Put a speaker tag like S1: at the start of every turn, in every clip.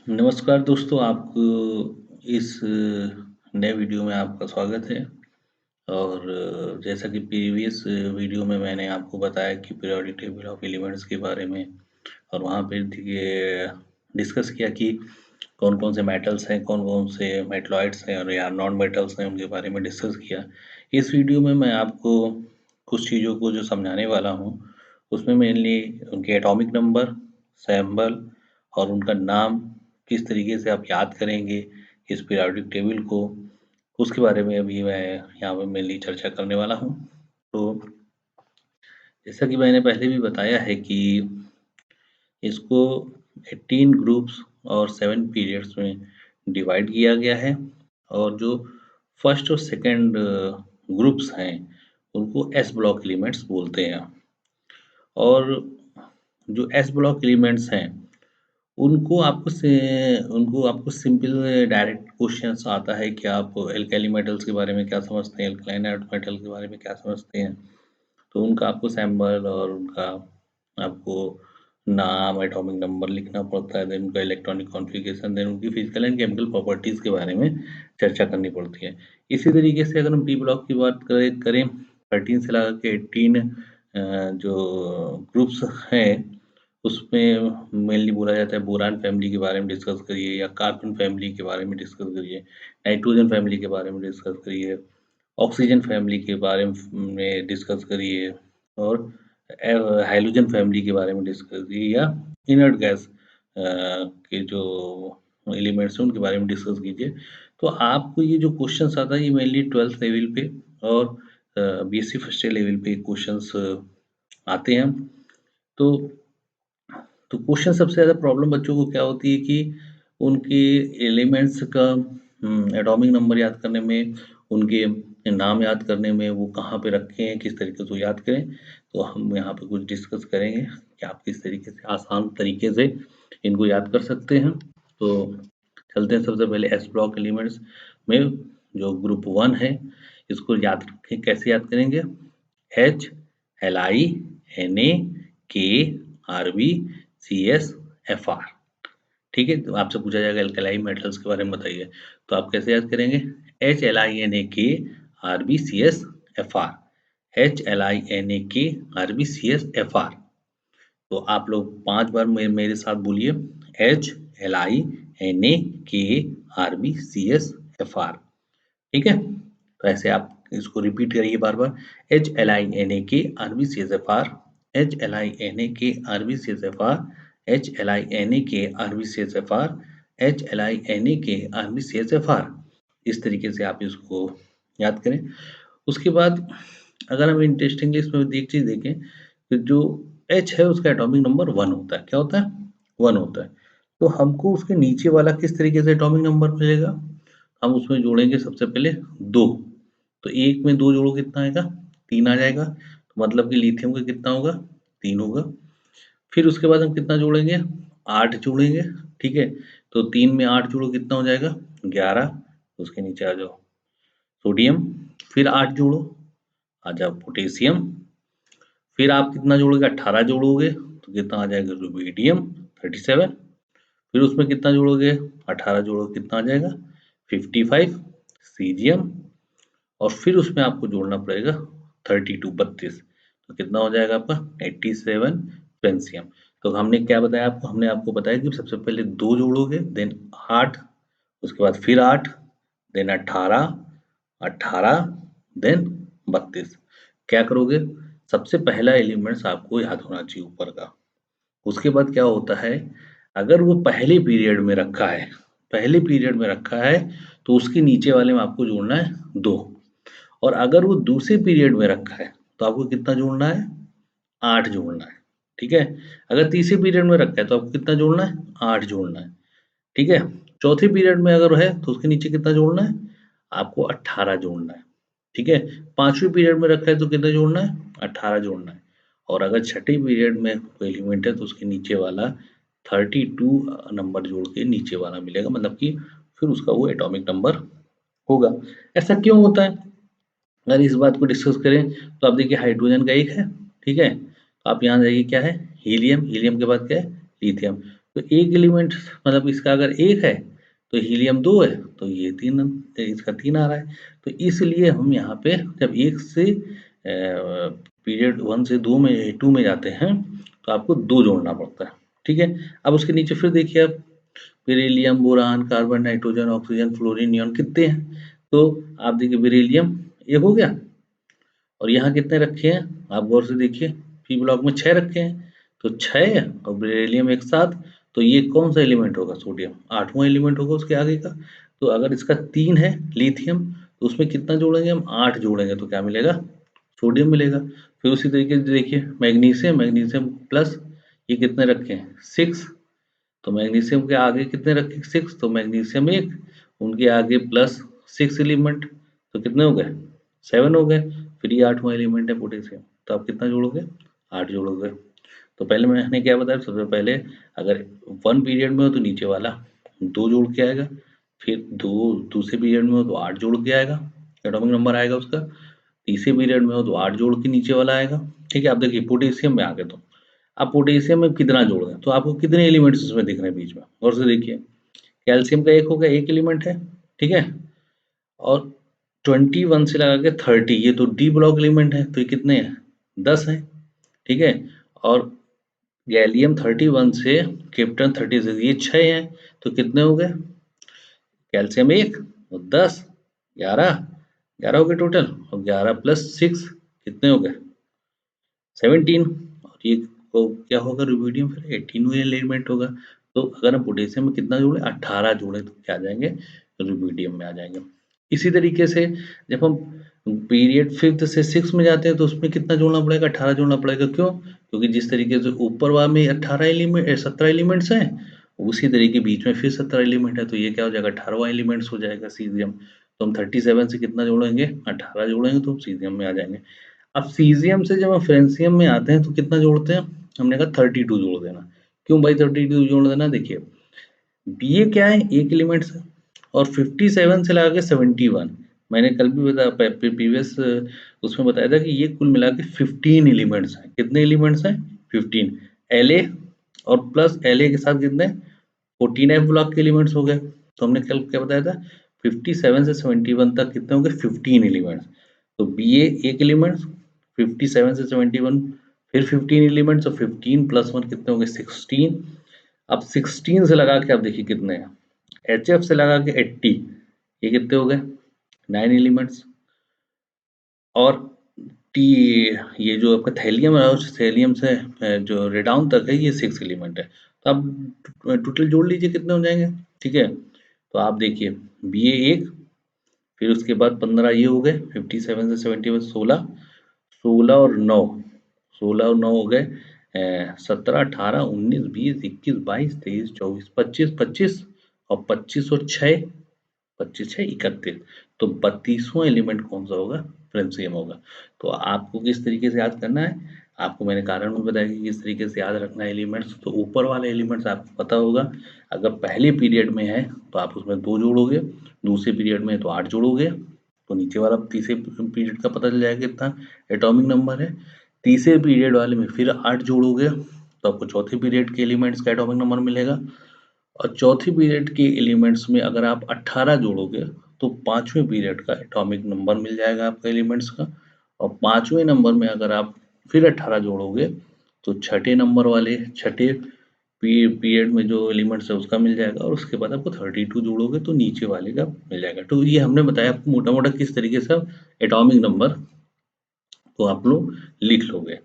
S1: नमस्कार दोस्तों, आपको इस नए वीडियो में आपका स्वागत है। और जैसा कि प्रीवियस वीडियो में मैंने आपको बताया कि पीरियोडिक टेबल ऑफ एलिमेंट्स के बारे में, और वहाँ पे ये डिस्कस किया कि कौन-कौन से मेटल्स हैं, कौन-कौन से मेटलॉइड्स हैं और या नॉन मेटल्स हैं, उनके बारे में डिस्कस किया। इस वीडियो में मैं आपको कुछ चीज़ों को जो समझाने वाला हूँ, उसमें मेनली उनके एटॉमिक नंबर, सिंबल और उनका नाम किस तरीके से आप याद करेंगे इस पीरियोडिक टेबल को, उसके बारे में अभी मैं यहाँ पे मेनली चर्चा करने वाला हूँ। तो जैसा कि मैंने पहले भी बताया है कि इसको 18 ग्रुप्स और 7 पीरियड्स में डिवाइड किया गया है, और जो फर्स्ट और सेकंड ग्रुप्स हैं, उनको एस ब्लॉक एलिमेंट्स बोलते हैं। और जो एस ब्लॉक एलिमेंट्स हैं, उनको आपको सिंपल डायरेक्ट क्वेश्चंस आता है कि आप एल्काइली मेटल्स के बारे में क्या समझते हैं, अल्कलाइन अर्थ मेटल के बारे में क्या समझते हैं। तो उनका आपको सिंबल और उनका आपको नाम, एटॉमिक नंबर लिखना पड़ता है, देन उनका इलेक्ट्रॉनिक कॉन्फ़िगरेशन, देन उनकी फिजिकल एंड केमिकल प्रॉपर्टीज़ के बारे में चर्चा करनी पड़ती है। इसी तरीके से अगर हम पी ब्लॉक की बात करें 13 से लेकर के 18 जो ग्रुप्स हैं, उसमें मेनली बोला जाता है बोरान फैमिली के बारे में डिस्कस करिए, या कार्बन फैमिली के बारे में डिस्कस करिए, नाइट्रोजन फैमिली के बारे में डिस्कस करिए, ऑक्सीजन फैमिली के बारे में डिस्कस करिए, और हाइड्रोजन फैमिली के बारे में डिस्कस करिए, या इनर्ट गैस के जो एलिमेंट्स हैं उनके बारे में डिस्कस कीजिए। तो आपको ये जो क्वेश्चंस आता है, ये मेनली 12th लेवल पे और बीएससी फर्स्ट ईयर लेवल पे क्वेश्चंस आते हैं। तो क्वेश्चन सबसे ज़्यादा प्रॉब्लम बच्चों को क्या होती है कि उनके एलिमेंट्स का एटॉमिक नंबर याद करने में, उनके नाम याद करने में, वो कहाँ पे रखे हैं, किस तरीके से वो याद करें। तो हम यहाँ पे कुछ डिस्कस करेंगे कि आप किस तरीके से आसान तरीके से इनको याद कर सकते हैं। तो चलते हैं सबसे पहले एस ब्लॉक एलिमेंट्स में जो ग्रुप 1 है, इसको याद रखें। कैसे याद करेंगे? H, Li, Na, K, Rb, CS, Fr। ठीक है, तो आपसे पूछा जाएगा एल्कलाई मेटल्स के बारे में बताइए, तो आप कैसे याद करेंगे? H, Li, Na, K, Rb, CS, Fr। H, Li, Na, K, Rb, CS, Fr। तो आप लोग 5 बार मेरे साथ बोलिए, H, Li, Na, K, Rb, CS, Fr। ठीक है? तो ऐसे आप इसको रिपीट करिए बार-बार। HLINAK RBCSFR, HLINAK RBCSFR, HLINAK RBCSFR, HLINAK RBCSFR। इस तरीके से आप इसको याद करें। उसके बाद अगर हम इंटरेस्टिंगली इसमें एक चीज़ देखें, तो जो H है उसका एटॉमिक नंबर 1 होता है। क्या होता है? 1 होता है। तो हमको उसके नीचे वाला किस तरीके से एटॉमिक नंबर मिलेगा? हम उसमें जोड़ेंगे सबसे पहले 2। तो 1 में 2 जोड़ो कितना आएगा? 3 आ जाएगा। तो मतलब कि लिथियम का कितना होगा? 3 होगा। फिर उसके बाद हम कितना जोड़ेंगे? 8 जोड़ेंगे, ठीक है? तो 3 में 8 जोड़ो कितना हो जाएगा? 11। उसके नीचे आ जाओ, सोडियम। फिर 8 जोड़ो, आ जाओ पोटेशियम। फिर आप कितना जोड़ोगे? 18 जोड़ोगे, तो कितना आ जाएगा? रुबिडियम 37। फिर उसमें कितना जोड़ोगे? 18 जोड़ोगे, कितना आ जाएगा? 55 सीजियम। और फिर उसमें आपको जोड़ना पड़ेगा 32 तो कितना हो जाएगा आपका? 87 फ्रेंसियम। तो हमने क्या बताया आपको? हमने आपको बताया कि सबसे पहले 2 जोड़ोगे, देन 8, उसके बाद फिर 8, देन 18, 18, देन 32। क्या करोगे? सबसे पहला एलिमेंट्स आपको याद होना चाहिए ऊपर का। उसके बाद क्या होता है, अगर वो पहले पीरियड में रखा है, तो उसके नीचे वाले में आपको जोड़ना है 2। और अगर वो दूसरे पीरियड में रखा है, तो आपको कितना जोड़ना है? 8 जोड़ना है, ठीक है? अगर तीसरे पीरियड में रखा है, तो आपको कितना जोड़ना है? 8 जोड़ना है, ठीक है? चौथे पीरियड में अगर है, तो उसके नीचे कितना जोड़ना है? आपको 18 जोड़ना है, ठीक है? 5वें पीरियड में रखा है, तो कितना जोड़ना है? 18 जोड़ना है। और अगर छठे पीरियड में कोई एलिमेंट है, तो उसके नीचे वाला 32 नंबर जोड़ के नीचे वाला मिलेगा, मतलब कि फिर उसका वो एटॉमिक नंबर होगा। ऐसा क्यों होता है? अगर इस बात को डिस्कस करें, तो आप देखिए हाइड्रोजन का एक है, ठीक है? तो आप यहाँ जाइए, क्या है? हीलियम, हीलियम के बाद क्या है? लिथियम। तो एक एलिमेंट मतलब इसका अगर एक है तो हीलियम 2 है, तो ये 3 इसका 3 आ रहा है। तो इसलिए हम यहाँ पे जब 1 से पीरियड 1 से 2 में जाते हैं तो आपको 2 जोड़ना पड़ता है, ठीक है? अब उसके नीचे फिर देखिए आप beryllium, boron, carbon, nitrogen, oxygen, fluorine, neon कितने हैं? तो आप देखिए बेरिलियम 1 हो गया और यहाँ कितने रखे हैं? आप गौर से देखिए, पी ब्लॉक में 6 रखे हैं, तो 6 और बेरिलियम एक साथ, तो ये कौन सा एलिमेंट होगा? सोडियम, 8वां एलिमेंट होगा उसके आगे का। तो अगर इसका 3 है लिथियम, तो उसमें कितना जोड़ेंगे हम? 8 जोड़ेंगे तो क्या मिलेगा? सोडियम मिलेगा। फिर उसी तरीके से देखिए मैग्नीशियम, मैग्नीशियम प्लस ये कितने रखे हैं? 6, तो मैग्नीशियम के आगे कितने रखे? 6, तो मैग्नीशियम 1, उनके आगे प्लस 6 एलिमेंट, तो कितने हो गए? 7 हो गए। फिर ये 8वां एलिमेंट है पोटेशियम, तो आप कितना जोड़ोगे? 8 जोड़ोगे। तो पहले मैंने क्या बताया? सबसे पहले अगर 1 पीरियड में हो तो नीचे वाला 2 जोड़ के आएगा, फिर दूसरे पीरियड में हो तो 8 जोड़ के आएगा, एटॉमिक नंबर आएगा उसका। तीसरे पीरियड में हो तो 8 जोड़ के नीचे वाला आएगा, ठीक है? आप देखिए पोटेशियम में आ गए, तो आप पोटेशियम में कितना जोड़ दें तो आपको कितने एलिमेंट्स उसमें दिख रहे हैं बीच में? और से देखिए कैल्शियम का 1 हो गया, 1 एलिमेंट है, ठीक है? और 21 से लगा के 30 ये तो डी ब्लॉक एलिमेंट है, तो ये कितने हैं? 10 है, ठीक है? और गैलियम 31 से क्रिप्टन 36 ये 6 हैं, तो कितने हो गए? कैल्शियम 1 और 10 11 11 हो गए टोटल, और 11 प्लस 6 कितने हो गए? 17। और ये को क्या होगा? रुबिडियम फिर 18वां एलिमेंट होगा। तो अगर हम पोटेशियम में कितना जोड़े? 18 जोड़े तो क्या आ जाएंगे? रुबिडियम में आ जाएंगे। इसी तरीके से जब हम पीरियड 5th से 6 में जाते हैं तो उसमें कितना जोड़ना पड़ेगा? 18 जोड़ना पड़ेगा। क्यों? क्योंकि जिस तरीके से ऊपर वाले में 18 एलिमेंट 17 एलिमेंट्स हैं, उसी तरीके बीच में फिर 17 एलिमेंट है, तो ये क्या हो जाएगा? 18वां एलिमेंट्स हो जाएगा सीजियम। तो हम 37 से कितना जोड़ेंगे? 18 जोड़ेंगे तो हम सीजियम में आ जाएंगे। अब सीजियम से जब हम फ्रेंसियम में आते हैं तो कितना जोड़ते हैं? हमने कहा 32 जोड़ देना। क्यों भाई 32 जोड़ देना? देखिए बी क्या है? एक एलिमेंट से, और 57 से लगा के 71, मैंने कल भी बताया प्रीवियस उसमें बताया था कि ये कुल मिला के 15 एलिमेंट्स हैं। कितने एलिमेंट्स हैं? 15। एल और प्लस एल के साथ कितने? 14 एफ ब्लॉक के एलिमेंट्स हो गए। तो हमने कल क्या बताया था? 57 से 71 तक कितने हो गए? 15 एलिमेंट्स। तो बी एक एलिमेंट्स, 57 से 71 फिर 15 एलिमेंट्स, और 15 प्लस 1 कितने हो गए? 16। अब 16 से लगा के आप देखिए कितने हैं? एच एफ से लगा के 80, ये कितने हो गए? 9 एलिमेंट्स। और टी ये जो आपका थैलियम है उस थैलियम से जो रेडाउन तक है ये 6 एलिमेंट है। तो आप टोटल जोड़ लीजिए कितने हो जाएंगे, ठीक है? तो आप देखिए बी ए 1, फिर उसके बाद 15 ये हो गए, 57 से 71 16, 16 और 9, 16 और 9 हो गए 17 18 19 20 21 22 23 24 25 25, और 25 और 6 25 6 31, तो 32वां एलिमेंट कौन सा होगा? फ्रेंसियम होगा। तो आपको किस तरीके से याद करना है? आपको मैंने कारण भी बताया कि किस तरीके से याद रखना है एलिमेंट्स। तो ऊपर वाले एलिमेंट्स आपको पता होगा, अगर पहले पीरियड में है तो आप उसमें 2 जोड़ोगे, दूसरे पीरियड में है तो 8 जोड़ोगे, तो नीचे वाला तीसरे पीरियड का पता चल जाएगा कितना एटॉमिक नंबर है। तीसरे पीरियड वाले में फिर 8 जोड़ोगे तो आपको चौथे पीरियड के एलिमेंट्स का एटॉमिक नंबर मिलेगा, और चौथी पीरियड के एलिमेंट्स में अगर आप 18 जोड़ोगे तो पांचवें पीरियड का एटॉमिक नंबर मिल जाएगा आपका एलिमेंट्स का, और पांचवें नंबर में अगर आप फिर 18 जोड़ोगे तो छठे नंबर वाले छठे पीरियड में जो एलिमेंट्स है उसका मिल जाएगा, और उसके बाद आपको 32 जोड़ोगे तो नीचे वाले का मिल जाएगा। तो ये हमने बताया आपको मोटा मोटा किस तरीके से एटॉमिक नंबर को आप लोग लिख लोगे।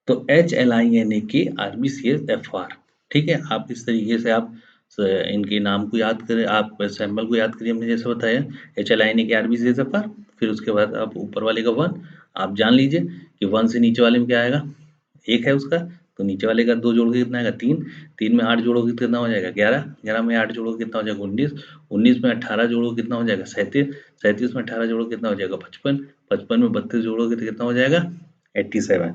S1: तो HLINAK RBCS FR, ठीक है? आप इस तरीके से आप इनके नाम को याद करें, आप सैम्पल को याद करिए, हमने जैसे बताया HLINAK RBCS FR, फिर उसके बाद आप ऊपर वाले का 1 आप जान लीजिए कि 1 से नीचे वाले में क्या आएगा? 1 है उसका, तो नीचे वाले का 2 जोड़ के कितना आएगा? 3, 3 में 8 जोड़ोगे तो कितना हो जाएगा? 11, 11 में 8 जोड़ोगे कितना हो जाएगा? 19, 19 में 18 जोड़ोगे कितना हो जाएगा? 37, 37 में 18 जोड़ोगे कितना हो जाएगा? 55, 55 में 32 जोड़ोगे तो कितना हो जाएगा? 87।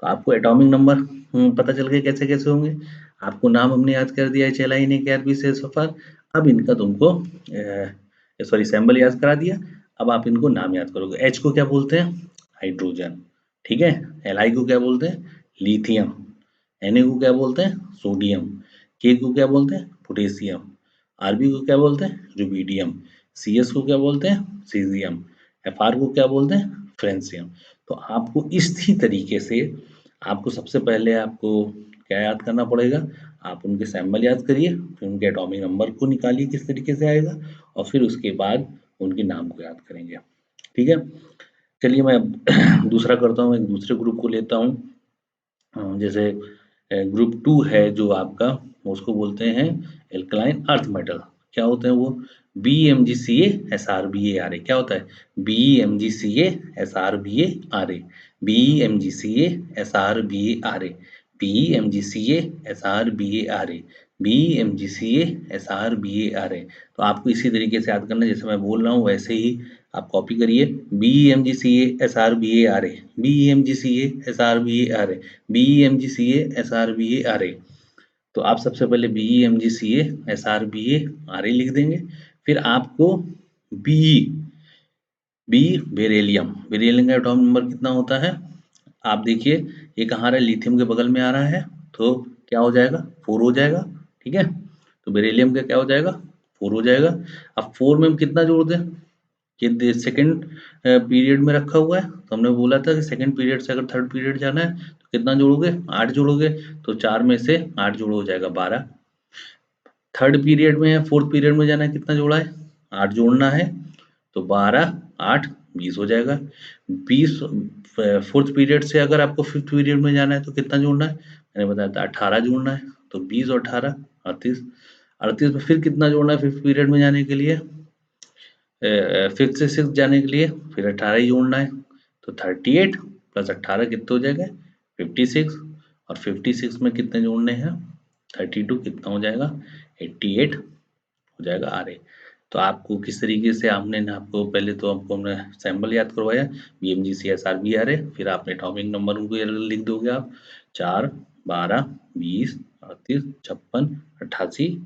S1: तो आपको एटॉमिक नंबर पता चल गए कैसे कैसे होंगे। आपको नाम हमने याद कर दिया है HLI ने RBCS FR। अब इनका तुमको सॉरी सैम्बल याद करा दिया, अब आप इनको नाम याद करोगे। H को क्या बोलते हैं? हाइड्रोजन, ठीक है? Li को क्या बोलते हैं? लिथियम। Na को क्या बोलते हैं? सोडियम। के को क्या बोलते हैं? पोटेशियम। आरबी को क्या बोलते हैं? रुबिडियम। सीएस को क्या बोलते हैं? सीजियम। एफआर को क्या बोलते हैं? फ्रेंसियम। तो आपको इसी तरीके से आपको सबसे पहले आपको क्या याद करना पड़ेगा? आप उनके सैंपल याद करिए, फिर उनके एटॉमिक नंबर को निकालिए किस तरीके से आएगा, और फिर उसके बाद उनके नाम को याद करेंगे। ठीक है? चलिए मैं अब दूसरा करता हूँ, एक दूसरे ग्रुप को लेता हूँ। जैसे ग्रुप 2 है जो आपका, उसको बोलते हैं एल्कलाइन अर्थ मेटल। क्या होते हैं वो? BeMgCa SrBa Ra। क्या होता है? BeMgCa SrBa Ra। BeMgCa SrBa Ra। BeMgCa SrBa Ra। BeMgCa SrBa Ra। तो आपको इसी तरीके से याद करना है, जैसे मैं बोल रहा हूँ वैसे ही आप कॉपी करिए। BeMgCa SrBa Ra। BeMgCa SrBa Ra। BeMgCa SrBa Ra। तो आप सबसे पहले BeMgCa SrBa Ra लिख देंगे। फिर आपको बी बी बेरिलियम। बेरिलियम का एटॉमिक नंबर कितना होता है? आप देखिए, ये कहाँ आ रहा है? लिथियम के बगल में आ रहा है, तो क्या हो जाएगा? 4 हो जाएगा। ठीक है, तो बेरिलियम का क्या हो जाएगा? 4 हो जाएगा। अब 4 में हम कितना जोड़ दें? ये सेकंड पीरियड में रखा हुआ है, तो हमने बोला था कि सेकंड पीरियड से अगर थर्ड पीरियड जाना है तो कितना जोड़ोगे? 8 जोड़ोगे। तो 4 में से 8 जोड़ो हो जाएगा 12। थर्ड पीरियड में है, फोर्थ पीरियड में जाना है, कितना जोड़ा है? 8 जोड़ना है। तो 12 8 20 हो जाएगा। 20 फोर्थ पीरियड से अगर आपको फिफ्थ पीरियड में जाना है तो कितना जोड़ना है? मैंने बताया था 18 जोड़ना है। तो 20 और 18 38। 38 में फिर कितना जोड़ना है फिफ्थ पीरियड में जाने के लिए? फिफ्थ से सिक्स जाने के लिए फिर 18 ही जोड़ना है। तो 38 प्लस 18 कितना हो जाएगा? 56। और 56 में कितने जोड़ने हैं? 32। कितना हो जाएगा? 88 हो जाएगा आर ए। तो आपको किस तरीके से आपने ना, आपको पहले तो आपको हमने सैंपल याद करवाया BeMgCa SrBa Ra। फिर आपने एटॉमिक नंबर उनको ये लिख दोगे आप, 4 12 20 38 56 88।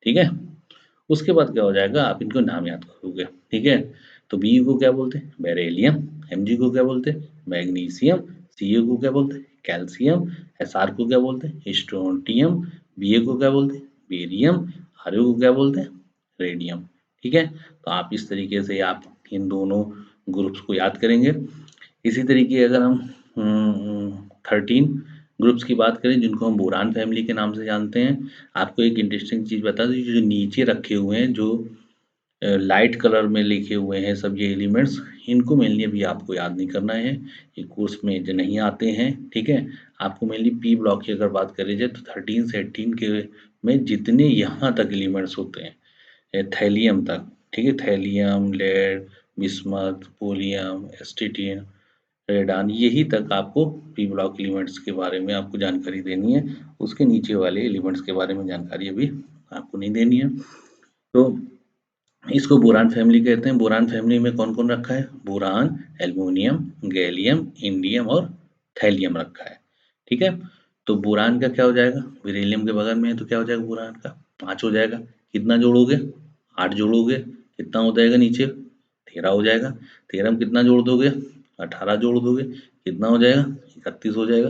S1: ठीक है, उसके बाद क्या हो जाएगा? आप इनको नाम याद करोगे। ठीक है, तो बी को क्या बोलते हैं? बेरिलियम। Mg को क्या बोलते हैं? मैग्नीशियम। Ca को क्या बोलते हैं? कैल्शियम। Sr को क्या बोलते हैं? स्ट्रोंटियम। Ba को क्या बोलते हैं? बेरियम। Ra को क्या बोलते हैं? रेडियम। ठीक है, तो आप इस तरीके से आप इन दोनों ग्रुप्स को याद करेंगे। इसी तरीके अगर हम 13 ग्रुप्स की बात करें जिनको हम बोरान फैमिली के नाम से जानते हैं, आपको एक इंटरेस्टिंग चीज बता दूं, जो नीचे रखे हुए हैं, जो लाइट कलर में लिखे हुए हैं सब ये एलिमेंट्स, इनको मेनली अभी आपको याद नहीं करना है, ये कोर्स में जो नहीं आते हैं। ठीक है, आपको मेनली पी ब्लॉक की अगर बात करी जाए तो 13 से 18 के में जितने यहाँ तक एलिमेंट्स होते हैं, थैलियम तक। ठीक है, थैलियम, लेड, बिस्मथ, पोलियम, एस्टिटिन, रेडान, यही तक आपको पी ब्लॉक एलिमेंट्स के बारे में आपको जानकारी देनी है। उसके नीचे वाले एलिमेंट्स के बारे में जानकारी अभी आपको नहीं देनी है। तो इसको बोरान फैमिली कहते हैं। बोरान फैमिली में कौन कौन रखा है? बोरान, एल्युमिनियम, गैलियम, इंडियम और थैलियम रखा है। ठीक है, तो बोरान का क्या हो जाएगा? बेरिलियम के बगल में है तो क्या हो जाएगा? बोरान का 5 हो जाएगा। कितना जोड़ोगे? 8 जोड़ोगे। कितना हो जाएगा नीचे? 13 हो जाएगा। 13 में कितना जोड़ दोगे? 18 जोड़ दोगे। कितना हो जाएगा? 31 हो जाएगा।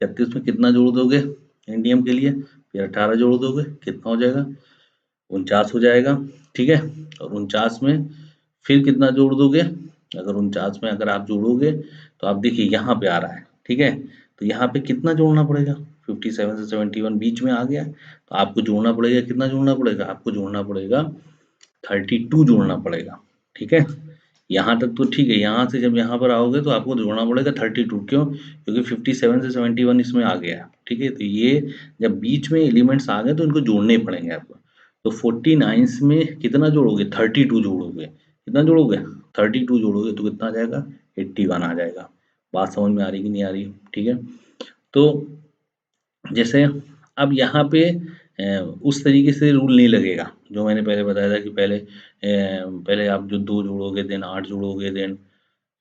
S1: 31 में कितना जोड़ दोगे इंडियम के लिए? फिर 18 जोड़ दोगे। कितना हो जाएगा? 49 हो जाएगा। ठीक है, और 49 में फिर कितना जोड़ दोगे? अगर 49 में अगर आप जोड़ोगे तो आप देखिए यहाँ पे आ रहा है। ठीक है, तो यहाँ पे कितना जोड़ना पड़ेगा? 57 से 71 बीच में आ गया, तो आपको जोड़ना पड़ेगा। कितना जोड़ना पड़ेगा? आपको जोड़ना पड़ेगा 32 जोड़ना पड़ेगा। ठीक है, यहाँ तक तो ठीक है। यहाँ से जब यहाँ पर आओगे तो आपको जोड़ना पड़ेगा 32। क्यों? क्योंकि 57 से 71 इसमें आ गया। ठीक है, तो ये जब बीच में एलिमेंट्स आ गए तो इनको जोड़ने पड़ेंगे आपको। तो 49 में कितना जोड़ोगे? 32 जोड़ोगे। कितना जोड़ोगे? 32 जोड़ोगे तो कितना आ जाएगा? 81 आ जाएगा। बात समझ में आ रही कि नहीं आ रही? ठीक है, तो जैसे अब यहाँ पे उस तरीके से रूल नहीं लगेगा जो मैंने पहले बताया था कि पहले आप जो 2 जोड़ोगे, देन 8 जोड़ोगे, देन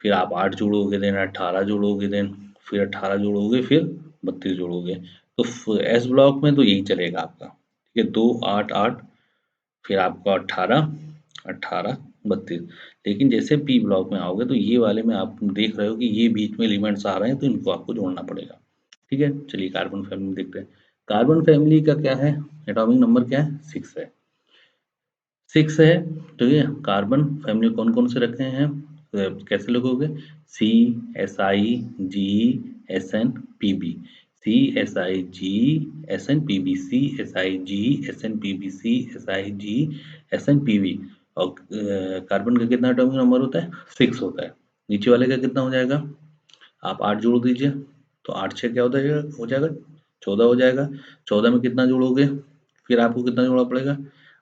S1: फिर आप 8 जोड़ोगे, देन 18 जोड़ोगे, देन फिर 18 जोड़ोगे, फिर 32 जोड़ोगे। तो एस ब्लॉक में तो यही चलेगा आपका। ठीक है, 2 8 8 फिर आपका 18 18 32। लेकिन जैसे पी ब्लॉक में आओगे तो ये वाले में आप देख रहे हो कि ये बीच में एलिमेंट्स आ रहे हैं, तो इनको आपको जोड़ना पड़ेगा। ठीक है, चलिए कार्बन फैमिली देखते हैं। कार्बन फैमिली का क्या है, एटॉमिक नंबर क्या है, 6 है। 6 है, तो ये कार्बन फैमिली कौन-कौन से रखे हैं, कैसे लिखोगे, C, S I, G, S N, P B, C, S I, G, S N, P B, C, S I, G, S N, P B, C, S I, G, S N, P B. और carbon का कितना atomic number होता है, 6 होता है। नीचे वाले का कितना हो जाएगा, आप 8 जोड़ दीजिए, तो 8 6 क्या होता है, हो जाएगा 14 हो जाएगा। 14 में कितना जोड़ोगे, फिर आपको कितना जोड़ना पड़ेगा,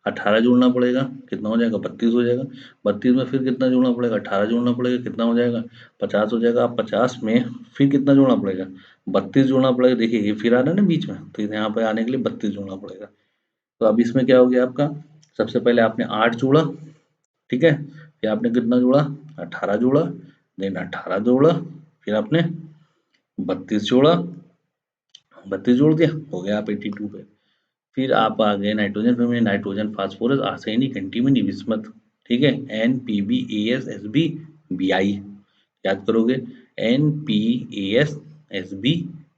S1: 18 जोड़ना पड़ेगा, कितना हो जाएगा, 32 हो जाएगा। 32 में फिर कितना जोड़ना पड़ेगा, 18 जोड़ना पड़ेगा, कितना हो जाएगा, 50 हो जाएगा। अब 50 में फिर कितना जोड़ना पड़ेगा, 32 जोड़ना पड़ेगा। देखिए ये फिर आ रहा है ना बीच में, तो यहाँ पे आने के लिए 32 जोड़ना पड़ेगा। तो अब इसमें क्या हो गया आपका, सबसे पहले आपने 8 जोड़ा, ठीक है, फिर आपने कितना जोड़ा, 18 जोड़ा, देन 18 जोड़ा, फिर आपने 32 जोड़ा, 32 जोड़ दिया, हो गया आप 82 पे। फिर आप आ गए नाइट्रोजन में, nitrogen phosphorus arsenic antimony bismuth, ठीक है, N P B A S S B B I, याद करोगे, N P A S S B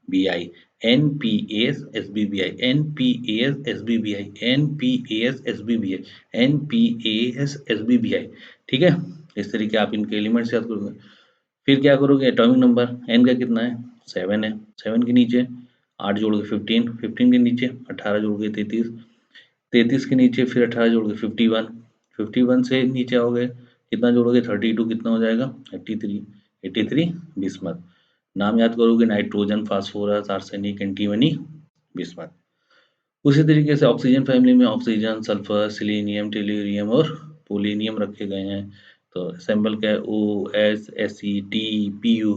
S1: B I, N P A S S B B I, N P A S S B B I, N P A S S B B I, N P A S S B B I, ठीक है। इस तरीके आप इनके elements याद करोगे। फिर क्या करोगे, एटॉमिक नंबर एन का कितना है, 7 है। 7 के नीचे 8 जोड़ोगे 15, 15 के नीचे 18 जोड़ोगे 33, 33 के नीचे फिर 18 जोड़ोगे 51, 51 से नीचे आओगे कितना जोड़ोगे 32, कितना हो जाएगा 83, 83 बिस्मथ। नाम याद करोगे, nitrogen phosphorus arsenic antimony bismuth. उसी तरीके से ऑक्सीजन फैमिली में ऑक्सीजन, सल्फर, सिलीनियम, टेल्यूरियम और पोलिनियम रखे गए हैं। तो सिंबल क्या है, O S S E T P U,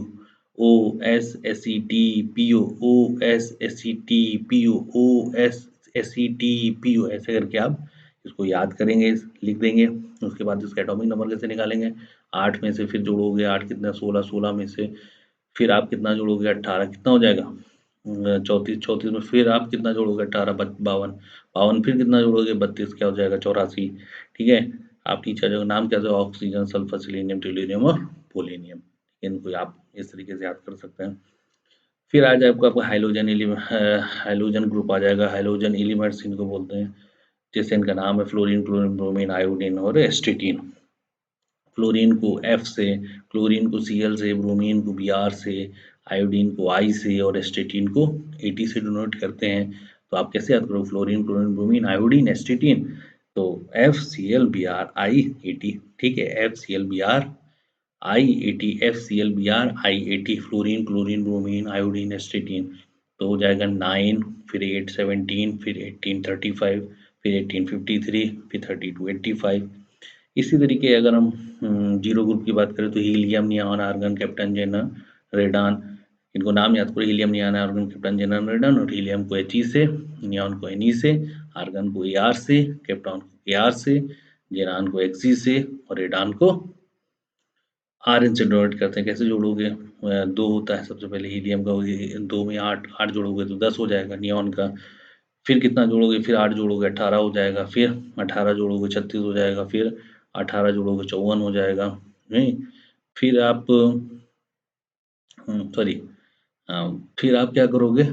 S1: O S S E T P U, O S S E T P U, O S S E T P U, ऐसे करके आप इसको याद करेंगे, लिख देंगे। उसके बाद इसका एटॉमिक नंबर कैसे निकालेंगे, 8 में से फिर जोड़ोगे, 8 कितना 16, 16 में से फिर आप कितना जोड़ोगे 18, कितना हो जाएगा 34, 34 में फिर आप कितना जोड़ोगे 18, 52, 52 फिर कितना जोड़ोगे 32, क्या हो जाएगा 84, ठीक है। आप नीचे जो नाम क्या है, ऑक्सीजन, सल्फर, सिलीनियम, टेल्यूरियम और पोलिनियम, इनको आप इस तरीके से याद कर सकते हैं। फिर आ जाएगा आपका हाइलोजन एलिमेंट, हाइलोजन ग्रुप आ जाएगा, हाइलोजन एलिमेंट्स इनको बोलते हैं, जैसे इनका नाम है फ्लोरीन, क्लोरीन, ब्रोमीन, आयोडीन और एस्टेटीन। फ्लोरीन को F से, क्लोरीन को Cl से, ब्रोमीन को Br से, आयोडीन को I से और एस्टेटीन को At से डिनोट करते हैं। तो आप कैसे याद करो, fluorine, chlorine, bromine, iodine, astatine, तो FCl Br I At, ठीक है, FCl Br I80, FCl Br I80, fluorine, chlorine, bromine, iodine, astatine, तो हो जाएगा 9, फिर 8 17, फिर 18 35, फिर 18 53, फिर 32 85। इसी तरीके अगर हम जीरो ग्रुप की बात करें तो helium, neon, argon, krypton, जेनन, radon, इनको नाम याद करो, helium, neon, argon, krypton, जेनन, radon, और हीलियम को He से, नियॉन को Ne से, आर्गन को Ar से, कैप्टन को Ar से, जेनान को Xe से और रेडान को Rn से डिनोट करते हैं। कैसे जोड़ोगे, 2 होता है सबसे पहले हीलियम का, 2 में 8 8 जोड़ोगे तो 10 हो जाएगा नियॉन का, फिर कितना जोड़ोगे, फिर 8 जोड़ोगे 18 हो जाएगा, फिर 18 जोड़ोगे 36 हो जाएगा, फिर 18 जोड़ोगे 54 हो जाएगा, नहीं, फिर आप सॉरी, फिर आप क्या करोगे,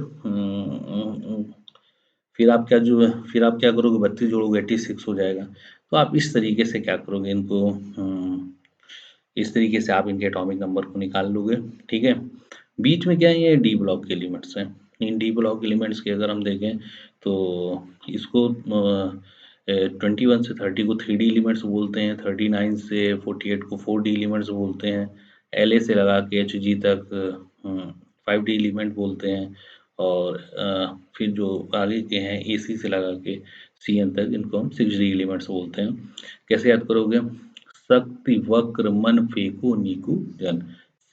S1: फिर आप क्या करोगे, 32 जोड़ोगे 86 हो जाएगा। तो आप इस तरीके से क्या करोगे इनको, इस तरीके से आप इनके एटॉमिक नंबर को निकाल लोगे, ठीक है। बीच में क्या है, ये डी ब्लॉक के एलिमेंट्स हैं। इन डी ब्लॉक एलिमेंट्स के अगर हम देखें तो इसको 21 से 30 को 3D एलिमेंट्स बोलते हैं, 39 से 48 को 4D एलिमेंट्स बोलते हैं, LA से लगा के HG तक 5D एलिमेंट बोलते हैं, और फिर जो आगे के हैं AC से लगा के CN तक, इनको हम 6D एलिमेंट्स बोलते हैं। कैसे याद करोगे, शक्ति वक्र मन फेको नीकु जन,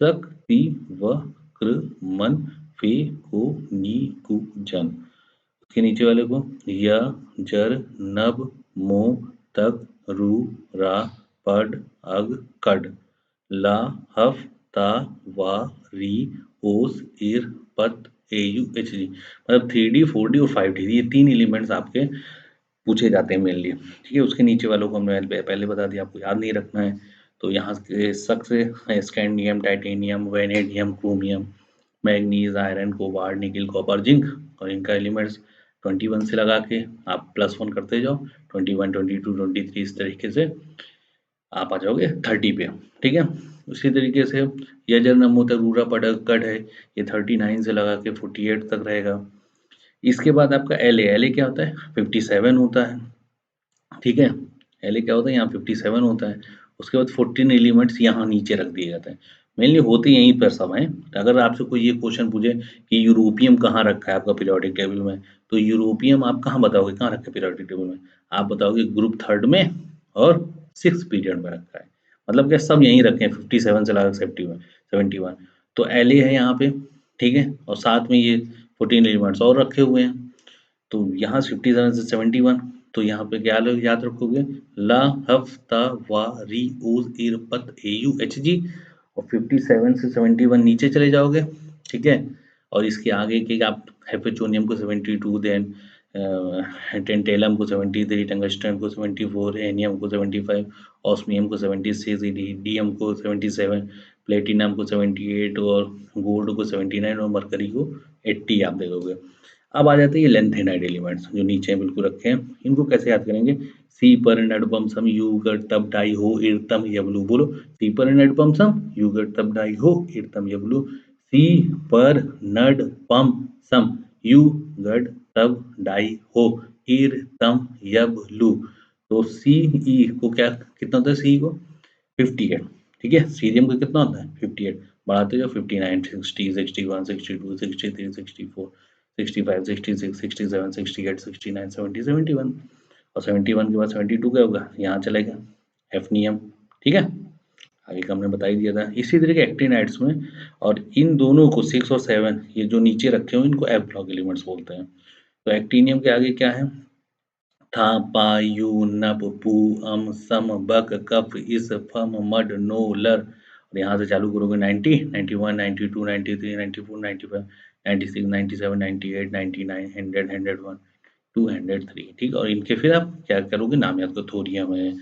S1: शक्ति वक्र मन फेको नीकु जन, उसके नीचे वाले को य जर नभ मो तक रू रा पड अग कड ला हफ ता वा री ओस इर पत एयू एच जी, मतलब 3D 4D और 5D, ये 3 एलिमेंट्स आपके पूछे जाते हैं मेनली, ठीक है। उसके नीचे वालों को हमने पहले बता दिया, आपको याद नहीं रखना है। तो यहाँ से शक से scandium, titanium, vanadium, chromium, manganese, iron, cobalt, nickel, copper, zinc, और इनका एलिमेंट्स 21 से लगा के आप +1 करते जाओ, 21, 22, 23 इस तरीके से आप आ जाओगे 30 पे, ठीक है? उसी तरीके से यजर नमो तरूरा पडक्कड़ है, ये 39 से लगा के 48 तक रहेगा। इसके बाद आपका एलए, एलए क्या होता है? 57 होता है, ठीक है? एलए क्या होता है? यहाँ 57 होता है। उसके बाद 14 एलिमेंट्स यहाँ नीचे रख दिए जाते हैं। मेनली होते यहीं पर सब हैं। अगर आपसे कोई ये क्वेश्चन पूछे कि यूरोपियम कहाँ रखा है आपका पीरियोडिक टेबल में, तो यूरोपियम आप कहाँ बताओगे कहाँ रखा है पीरियोडिक टेबल में? आप बताओगे ग्रुप 3rd में और 6th पीरियड में रखा है। मतलब क्या सब यहीं रखे हैं 57 से लगा 71। तो एलए है यहाँ पे, ठीक है? और साथ में ये 14 एलिमेंट्स और रखे हुए हैं। तो यहाँ 57 से 71, तो यहाँ पे क्या लोग याद रखोगे? ला, हफ, ता, वा, री, ऊज, इर, पत, ए, यू, एच, जी। और 57 से 71 नीचे चले जाओगे, ठीक है? और इसके आगे के आप हेपेचोनियम को 72, देन टेंटेलम को 73, टंगस्टन को 74, एनियम को 75, ऑस्मियम को 76, इरिडियम को 77, प्लेटिनम को 78 और गोल्ड को 79 और मरकरी को 80 आप देखोगे। अब आ जाते हैं ये लेंथेनाइड एलिमेंट्स जो नीचे बिल्कुल रखे हैं। इनको कैसे याद करेंगे? सी पर नडपम सम यू गट तब डाई हो इरतम यबलू। बोलो, सी पर नडपम सम यू गट तब डाई हो इरतम यबलू। सी पर नड पम सम यू गट तब डाई हो इरतम यबलू। तो सी ई को क्या कितना होता है? सी को 58, ठीक है? सीरियम का कितना होता है? 58। बढ़ाते जाओ 59, 60, 61, 62, 63, 64, 65, 66, 67, 68, 69, 70, 71। और 71 के बाद 72 क्या होगा? यहाँ चलेगा हैफनियम, ठीक है? आगे का हमने बता ही दिया था। इसी तरह के एक्टिनाइड्स में और इन दोनों को 6 और 7 ये जो नीचे रखे हुए इनको एफ ब्लॉक एलिमेंट्स बोलते हैं। तो एक्टिनियम के आगे क्या है? था, पा, यू, नप, पू, सम, बक, कफ, इस, फम, मड, नो, लर। और यहाँ से चालू करोगे 90, 91, 92, 93, 94, 95, 96, 97, 98, 99, 100, 101, 203, ठीक है? और इनके फिर आप क्या करोगे? नाम याद करो। थोरियम है,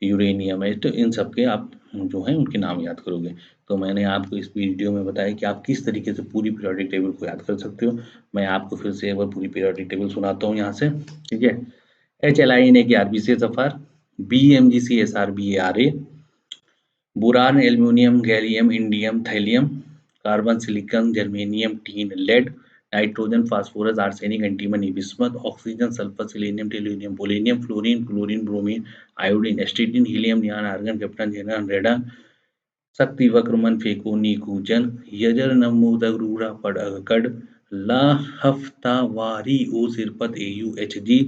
S1: यूरेनियम है, तो इन सब के आप जो हैं उनके नाम याद करोगे। तो मैंने आपको इस वीडियो में बताया कि आप किस तरीके से पूरी पीरियोडिक टेबल को याद कर सकते हो। मैं आपको फिर से एक बार पूरी पीरियोडिक टेबल सुनाता हूँ यहाँ से, ठीक है? HLIN की RBCSFR, BMGCSRBARA, boron, aluminium, gallium, indium, thallium, carbon, silicon, germanium, tin, lead, nitrogen, phosphorus, arsenic, antimony, bismuth, oxygen, sulphur, selenium, tellurium, polonium, fluorine, chlorine, bromine, iodine, astatine, helium, neon, argon, krypton, xenon, radon, शक्ति, वक्र, मन, phaco, Neeku, जन, यजर, नमोदक, रूरा, पड़, कड, ला, हफ्ता, वारी, ओ, सिरपत, AU, H, जी,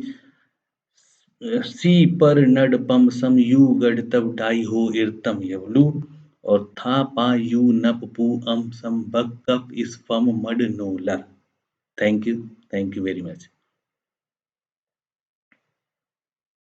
S1: सी पर नड पम सम यू गढ़ तब डाई हो इरतम यवलु। और था पा यू नप पू सम बग कप इस फम मड नो लर। Thank you very much.